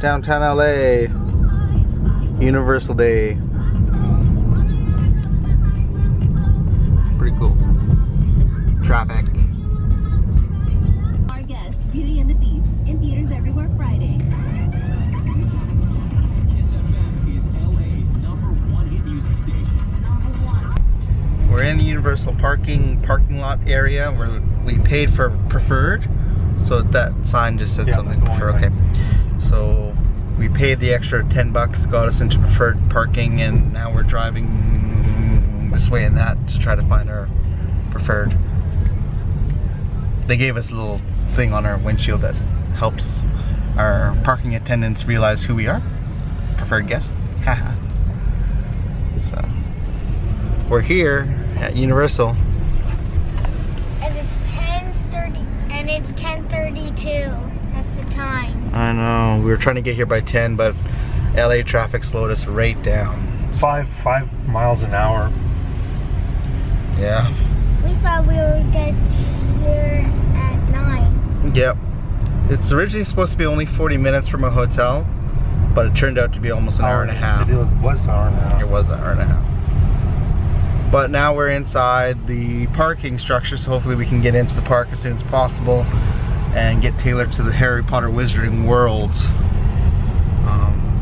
Downtown LA, Universal Day. Pretty cool. Traffic. Our guest, Beauty and the Beast, in theaters everywhere Friday. is LA's #1 hit music station. We're in the Universal parking lot area where we paid for preferred. So that sign just said something preferred. Okay. So we paid the extra 10 bucks, got us into preferred parking, and now we're driving this way and that to try to find our preferred. They gave us a little thing on our windshield that helps our parking attendants realize who we are. Preferred guests. Haha. So we're here at Universal. And it's 10:30 and it's 10:32. That's the time. I know, we were trying to get here by 10, but LA traffic slowed us right down. 5 miles an hour. Yeah. We thought we would get here at 9. Yep. It's originally supposed to be only 40 minutes from a hotel, but it turned out to be almost an hour and a half. It was an hour and a half. It was an hour and a half. But now we're inside the parking structure, so hopefully we can get into the park as soon as possible and get tailored to the Harry Potter Wizarding Worlds.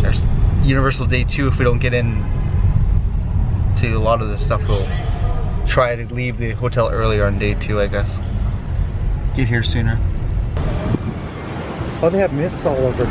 There's Universal Day 2. If we don't get in to a lot of this stuff, we'll try to leave the hotel earlier on Day 2, I guess. Get here sooner. Oh, they have mist all over.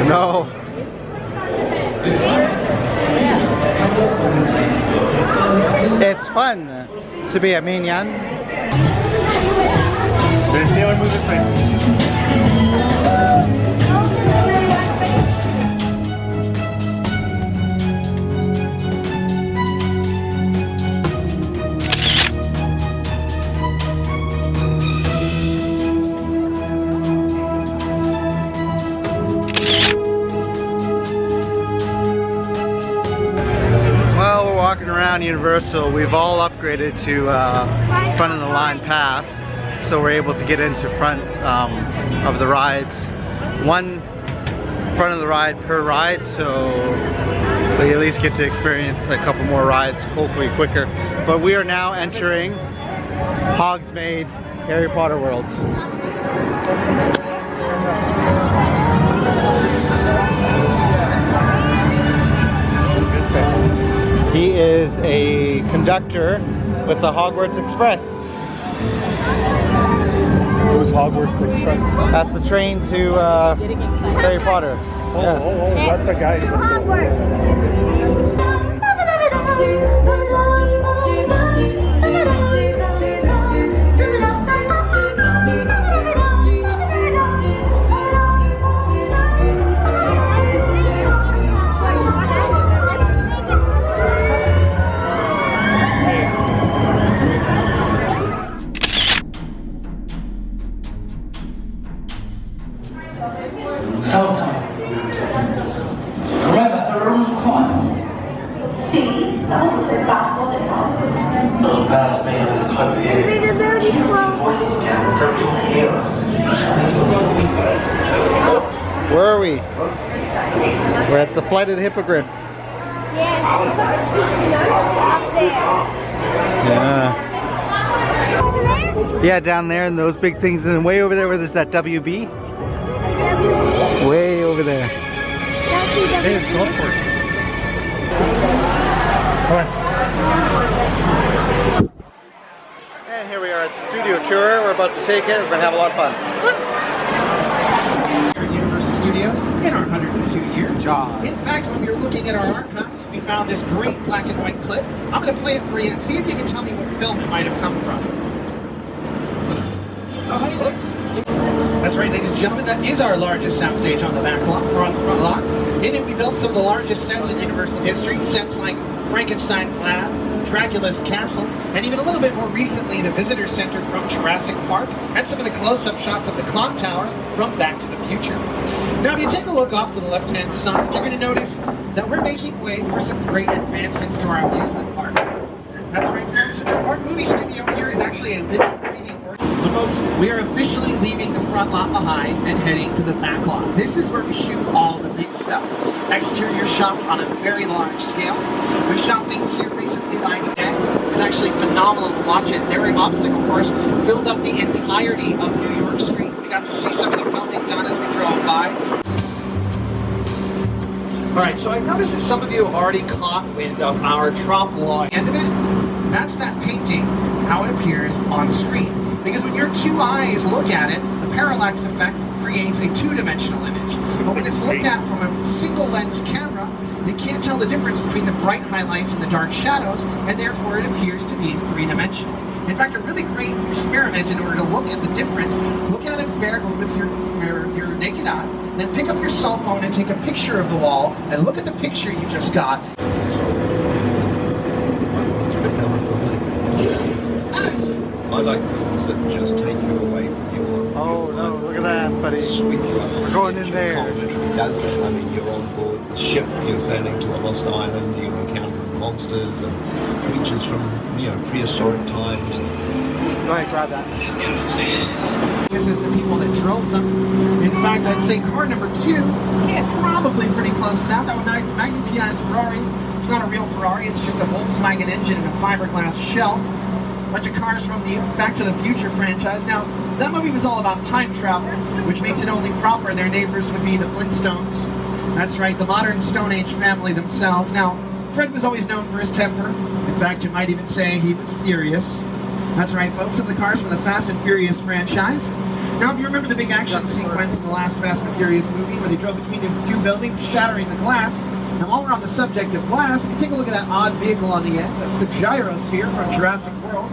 No. It's fun to be a minion. There's the other move this way. Walking around Universal, we've all upgraded to front of the line pass, so we're able to get into front of the rides. One front of the ride per ride, so we at least get to experience a couple more rides, hopefully quicker. But we are now entering Hogsmeade's Harry Potter Worlds. He is a conductor with the Hogwarts Express. It was Hogwarts Express. That's the train to Harry Potter. Oh, Yeah. oh, that's a guy. Where are we? We're at the Flight of the Hippogriff. Yes. Up there. Yeah. Yeah, down there and those big things, and then way over there where there's that WB. Way over there. Hey, it's go for it. Come on. And here we are at the studio tour. We're about to take it. We're going to have a lot of fun. Universal Studios in our 102 years. job. In fact, when we were looking at our archives, we found this great black and white clip. I'm going to play it for you and see if you can tell me what film it might have come from. That's right, ladies and gentlemen, that is our largest soundstage on the back lot, or on the front lot. In it, we built some of the largest sets in Universal history, sets like Frankenstein's Lab, Dracula's Castle, and even a little bit more recently, the Visitor Center from Jurassic Park, and some of the close-up shots of the clock tower from Back to the Future. Now, if you take a look off to the left-hand side, you're going to notice that we're making way for some great advancements to our amusement park. That's right, folks. Our movie studio here is actually a living, breathing organism. Folks, we are officially leaving the front lot behind and heading to the back lot. This is where we shoot all the big stuff. Exterior shots on a very large scale. We shot things here recently like today. It was actually phenomenal to watch it. Their obstacle course filled up the entirety of New York Street. We got to see some of the filming done as we drove by. Alright, so I noticed that some of you have already caught wind of our drop law. End of it, that's that painting, how it appears on screen. Because when your two eyes look at it, the parallax effect creates a two-dimensional image. But when it's looked at from a single lens camera, you can't tell the difference between the bright highlights and the dark shadows, and therefore it appears to be three-dimensional. In fact, a really great experiment in order to look at the difference, look at it with your naked eye, then pick up your cell phone and take a picture of the wall, and look at the picture you just got. I like things that just take you away from your... Oh no, look at that, buddy. We're going in there. Literally does that. I mean, you're on board the ship, you're sailing to a lost island, you encounter monsters and creatures from, prehistoric times. Go ahead, grab that. This is the people that drove them. In fact, I'd say car number 2, probably pretty close to that. That was Magnum PI's Ferrari. It's not a real Ferrari, it's just a Volkswagen engine and a fiberglass shell. A bunch of cars from the Back to the Future franchise. Now, that movie was all about time travel, which makes it only proper their neighbors would be the Flintstones. That's right, the modern Stone Age family themselves. Now, Fred was always known for his temper. In fact, you might even say he was furious. That's right, folks, some of the cars from the Fast and Furious franchise. Now, if you remember the big action sequence in the last Fast and Furious movie where they drove between the two buildings, shattering the glass. Now, while we're on the subject of glass, if you take a look at that odd vehicle on the end, that's the gyrosphere from Jurassic World.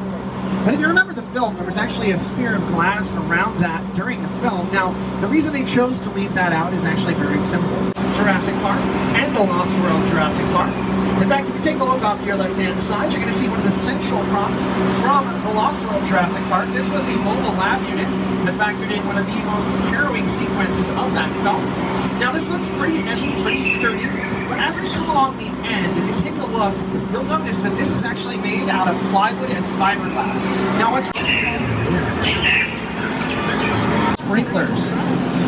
And if you remember the film, there was actually a sphere of glass around that during the film. Now, the reason they chose to leave that out is actually very simple. Jurassic Park and the Lost World Jurassic Park. In fact, if you take a look off to your left-hand side, you're going to see one of the central props from the Lost World Jurassic Park. This was the mobile lab unit that factored in one of the most harrowing sequences of that film. Now, this looks pretty heavy, pretty sturdy, but as we come along the end, if you take a look, you'll notice that this is actually made out of plywood and fiberglass. Now, what's sprinklers.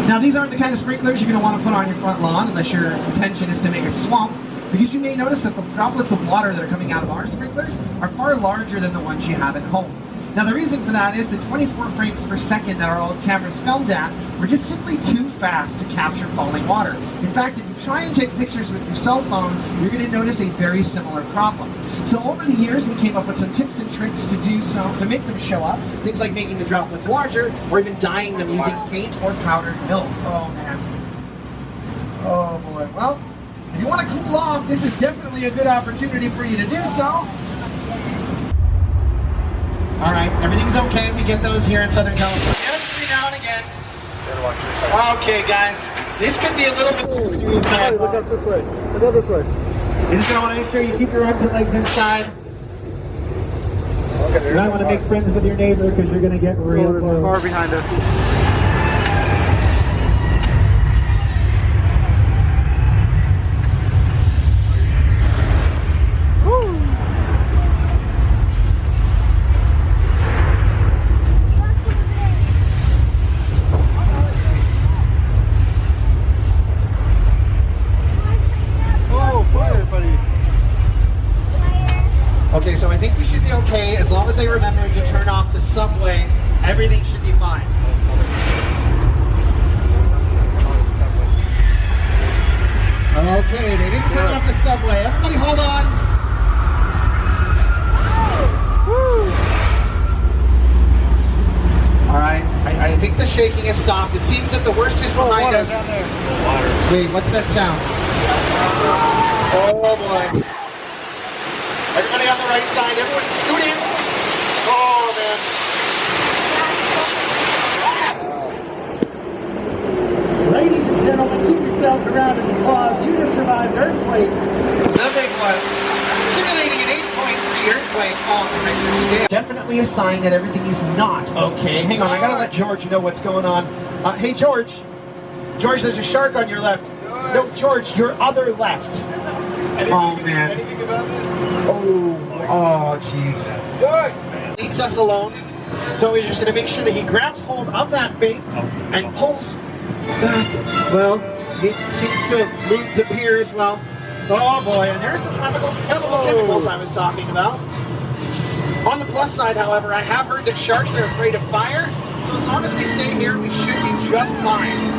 Now, these aren't the kind of sprinklers you're going to want to put on your front lawn unless your intention is to make a swamp, because you may notice that the droplets of water that are coming out of our sprinklers are far larger than the ones you have at home. Now, the reason for that is the 24 frames per second that our old cameras filmed at were just simply too fast to capture falling water. In fact, if you try and take pictures with your cell phone, you're going to notice a very similar problem. So over the years, we came up with some tips and tricks to do so, to make them show up. Things like making the droplets larger, or even dyeing them using paint or powdered milk. Oh, man. Oh, boy. Well, if you want to cool off, this is definitely a good opportunity for you to do so. All right, everything's okay. We get those here in Southern California. Just every now and again. Okay, guys, this can be a little bit. Hey, look up this way. Look up this way. You're just gonna want to make sure you keep your arms and legs inside. Okay. You might want to make friends with your neighbor because you're gonna get real close. Car behind us. Okay, so I think we should be okay as long as they remember to turn off the subway. Everything should be fine. Okay, they didn't turn off the subway. Everybody hold on. All right, I think the shaking has stopped. It seems that the worst is behind us. Wait, what's that sound? Oh boy. Everybody on the right side, everyone scoot in. Oh man. Ladies and gentlemen, give yourselves a round of applause. You just survived earthquake. The big one. Simulating an 8.3 earthquake on the Richter scale. Definitely a sign that everything is not okay. Hang on, I gotta let George know what's going on. Hey George. George, there's a shark on your left. No, George, your other left. Oh man. Anything about this? Oh, jeez. George! Leaves us alone. So we're just gonna make sure that he grabs hold of that bait and pulls back. Well, he seems to have moved the pier as well. Oh boy, and there's the chemical chemicals I was talking about. On the plus side, however, I have heard that sharks are afraid of fire, so as long as we stay here, we should be just fine.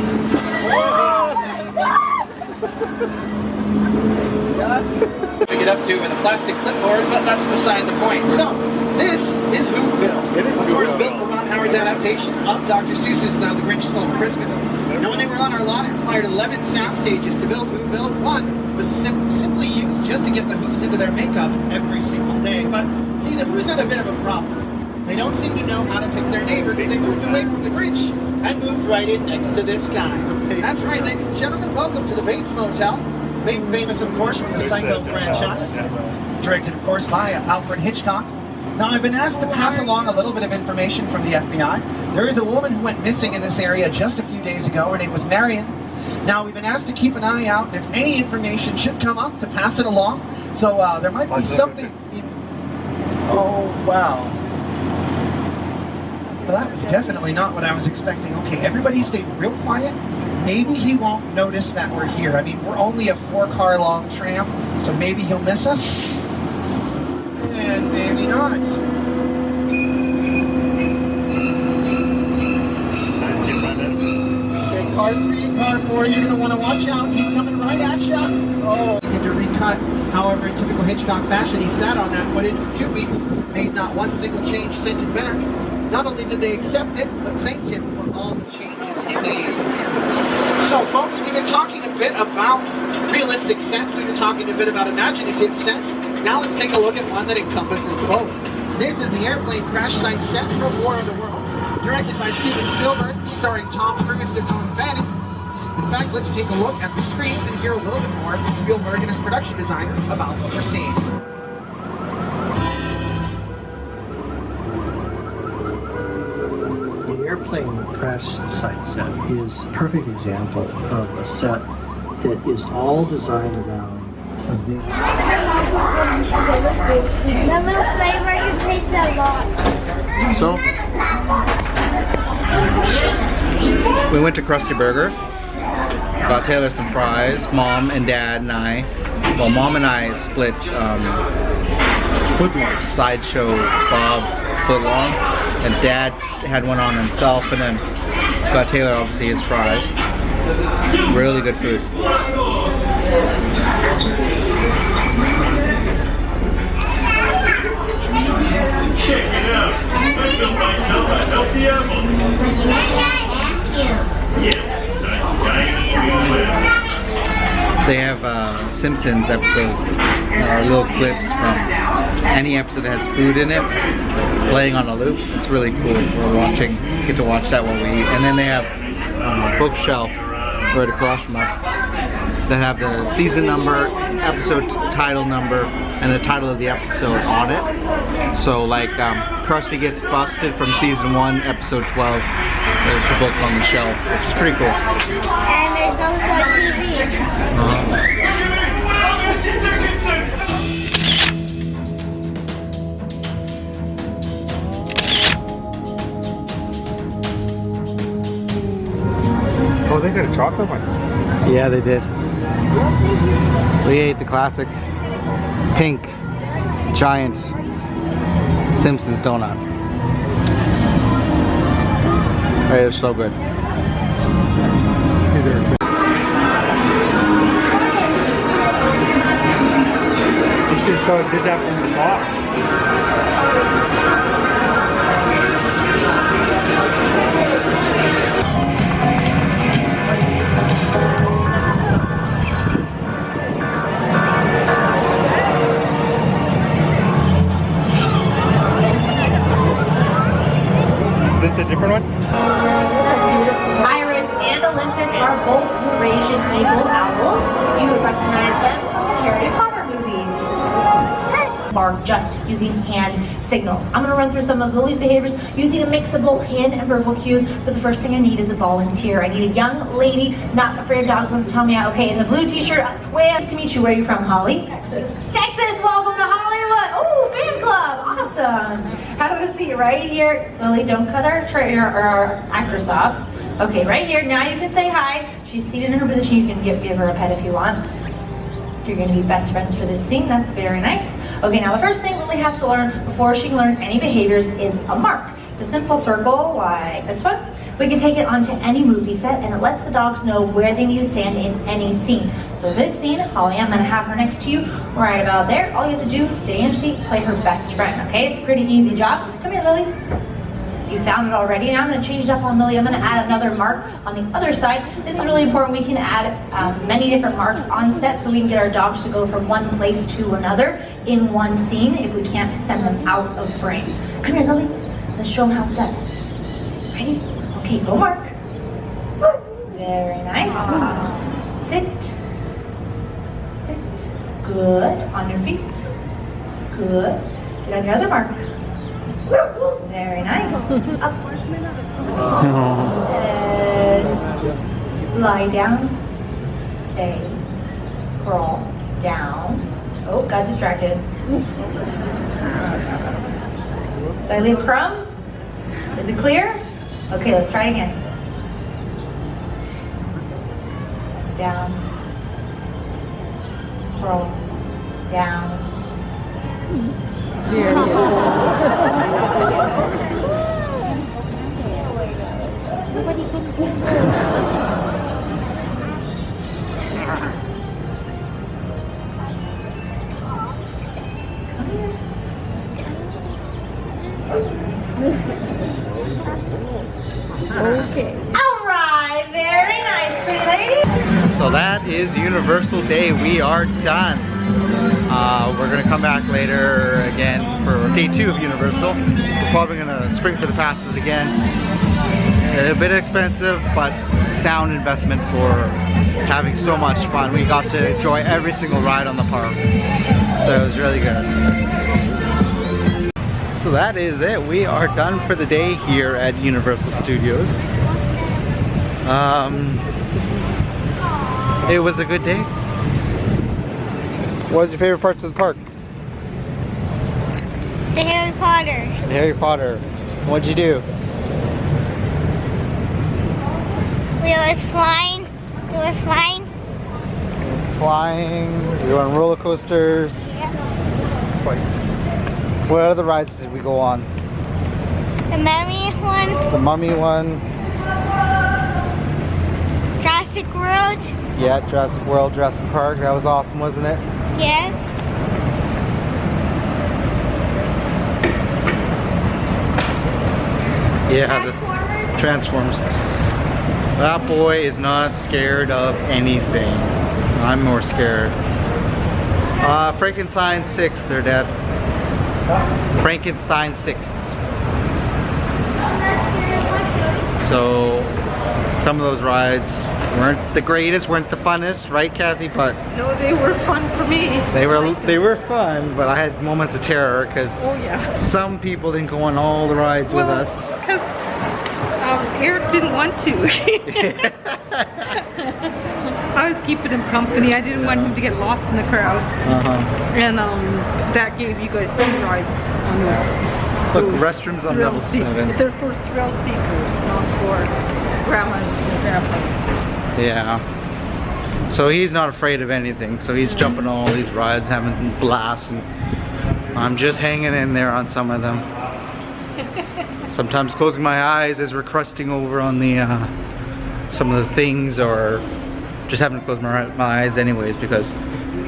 We get up to with a plastic clipboard, but that's beside the point. So, this is Whoville. It is of course, Whoville. built for Ron Howard's adaptation of Dr. Seuss's The Grinch Stole Christmas. Now, when they were on our lot, it required 11 sound stages to build Whoville. One was simply used just to get the Who's into their makeup every single day. But, see, the Who's had a bit of a problem. They don't seem to know how to pick their neighbor because they moved away from the Grinch and moved right in next to this guy. That's right, ladies and gentlemen, welcome to the Bates Motel. Made famous, of course, from the Psycho franchise. Directed, of course, by Alfred Hitchcock. Now, I've been asked to pass along a little bit of information from the FBI. There is a woman who went missing in this area just a few days ago. Her name was Marion. Now, we've been asked to keep an eye out, and if any information should come up, to pass it along. So, there might be something... Oh, wow. Well, that was definitely not what I was expecting. Okay, everybody stay real quiet. Maybe he won't notice that we're here. I mean, we're only a 4-car long tram, so maybe he'll miss us. And maybe not. Okay, car 3, car 4, you're going to want to watch out. He's coming right at you. Oh, you need to recut. However, in typical Hitchcock fashion, he sat on that footage for 2 weeks, made not one single change, sent it back. Not only did they accept it, but thanked him for all the changes he made. So, folks, we've been talking a bit about realistic sets. We've been talking a bit about imaginative sets. Now let's take a look at one that encompasses both. This is the airplane crash site set from War of the Worlds, directed by Steven Spielberg, starring Tom Cruise, Dakota Fanning. In fact, let's take a look at the screens and hear a little bit more from Spielberg and his production designer about what we're seeing. The airplane crash site set is a perfect example of a set that is all designed around a big... The little flavor you taste a lot. So, we went to Krusty Burger, got Taylor some fries, Mom and Dad and I. Well, Mom and I split Sideshow Bob footlong, and Dad had one on himself, and then got Taylor obviously his fries. Really good food. Check it out. I feel myself a healthy apple. They have Simpsons episode, little clips from any episode that has food in it, playing on a loop. It's really cool. We're get to watch that while we eat. And then they have a bookshelf right across from us that have the season number, episode title number, and the title of the episode on it. So like Krusty Gets Busted from season 1, episode 12. There's the book on the shelf, which is pretty cool. And there's also a TV. Oh, they got a chocolate one. Yeah, they did. We ate the classic pink giant Simpsons donut. It is so good. See there. You should have did that from the top. both Eurasian eagled owls. You would recognize them from the Harry Potter movies. Bark just using hand signals. I'm going to run through some of Lily's behaviors using a mix of both hand and verbal cues, but the first thing I need is a volunteer. I need a young lady not afraid of dogs wants to tell me out. Okay, in the blue t-shirt, nice to meet you. Where are you from, Holly? Texas. Texas, welcome to Hollywood. Oh, fan club, awesome. Have a seat right here. Lily, don't cut our actress off. Okay, right here, now you can say hi. She's seated in her position. You can give her a pet if you want. You're going to be best friends for this scene. That's very nice. Okay, now the first thing Lily has to learn before she can learn any behaviors is a mark. It's a simple circle like this one. We can take it onto any movie set and it lets the dogs know where they need to stand in any scene. So this scene, Holly, I'm going to have her next to you right about there. All you have to do is stay in your seat, play her best friend, okay? It's a pretty easy job. Come here, Lily. You found it already. Now I'm going to change it up on Lily. I'm going to add another mark on the other side. This is really important. We can add many different marks on set so we can get our dogs to go from one place to another in one scene if we can't send them out of frame. Come here, Lily. Let's show them how it's done. Ready? Okay, go mark. Very nice. Sit. Sit. Good. On your feet. Good. Get on your other mark. Very nice. Up. Lie down. Stay. Crawl. Down. Oh, got distracted. Did I leave a crumb? Is it clear? Okay, let's try again. Down. Crawl. Down. Okay. All right, very nice, pretty lady. So that is Universal Day. We are done. We're gonna come back later again for day 2 of Universal. We're probably gonna spring for the passes again. A bit expensive, but sound investment for having so much fun. We got to enjoy every single ride on the park. So it was really good. So that is it. We are done for the day here at Universal Studios. It was a good day. What was your favorite parts of the park? The Harry Potter. The Harry Potter. What'd you do? We were flying. Flying. We were on roller coasters. Yep. What other rides did we go on? The Mummy one. The Mummy one. Jurassic World. Yeah, Jurassic World, Jurassic Park. That was awesome, wasn't it? Yes. Yeah, the Transformers. That boy is not scared of anything. I'm more scared. Frankenstein 6, they're dead. Frankenstein 6. So, some of those rides weren't the greatest, weren't the funnest, right, Kathy? But no, they were fun for me. They were fun, but I had moments of terror because some people didn't go on all the rides with us. Because Eric didn't want to. I was keeping him company. I didn't want him to get lost in the crowd. And that gave you guys 2 rides on this. Look, restrooms on level 7. They're for thrill seekers, not for grandmas and grandpas. Yeah. So he's not afraid of anything. So he's jumping on all these rides, having blasts, and I'm just hanging in there on some of them. Sometimes closing my eyes as we're crusting over on the some of the things, or just having to close my eyes anyways because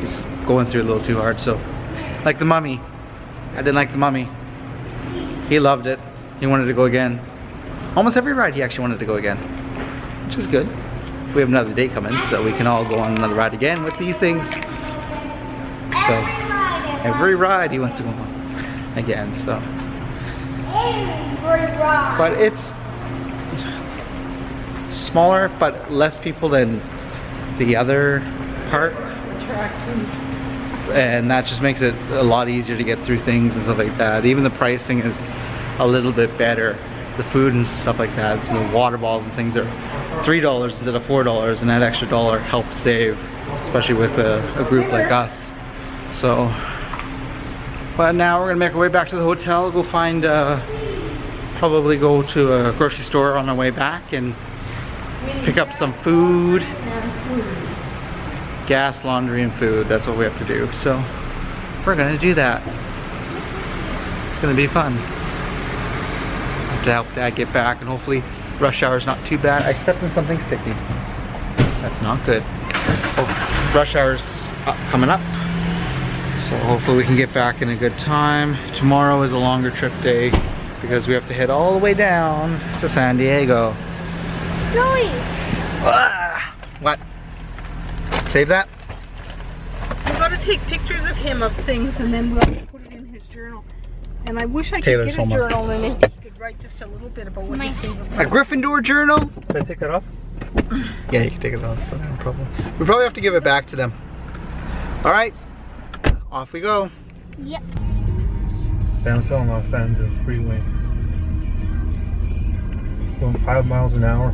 it's going through a little too hard. So, like the Mummy, I didn't like the Mummy. He loved it. He wanted to go again. Almost every ride he actually wanted to go again, which is good. We have another day coming, so we can all go on another ride again with these things. So every ride he wants to go on again. So, but it's smaller, but less people than the other park. Attractions. And that just makes it a lot easier to get through things and stuff like that. Even the pricing is a little bit better. The food and stuff like that, so the water bottles and things are $3 instead of $4, and that extra dollar helps save, especially with a group like us. So, but now we're gonna make our way back to the hotel, go find, probably go to a grocery store on our way back and pick up some food. Gas, laundry, and food. That's what we have to do. So we're gonna do that. It's gonna be fun. Have to help Dad get back, and hopefully rush hour is not too bad. I stepped in something sticky. That's not good. Oh, rush hour's coming up. So hopefully we can get back in a good time. Tomorrow is a longer trip day because we have to head all the way down to San Diego. Joey! What? Save that? We gotta take pictures of him of things and then we'll put it in his journal. And I wish I could get a journal and then he could write just a little bit about what his favorite was. A Gryffindor journal? Can I take that off? Yeah, you can take it off, no problem. We probably have to give it back to them. All right, off we go. Yep. Downtown Los Angeles freeway. Going 5 miles an hour.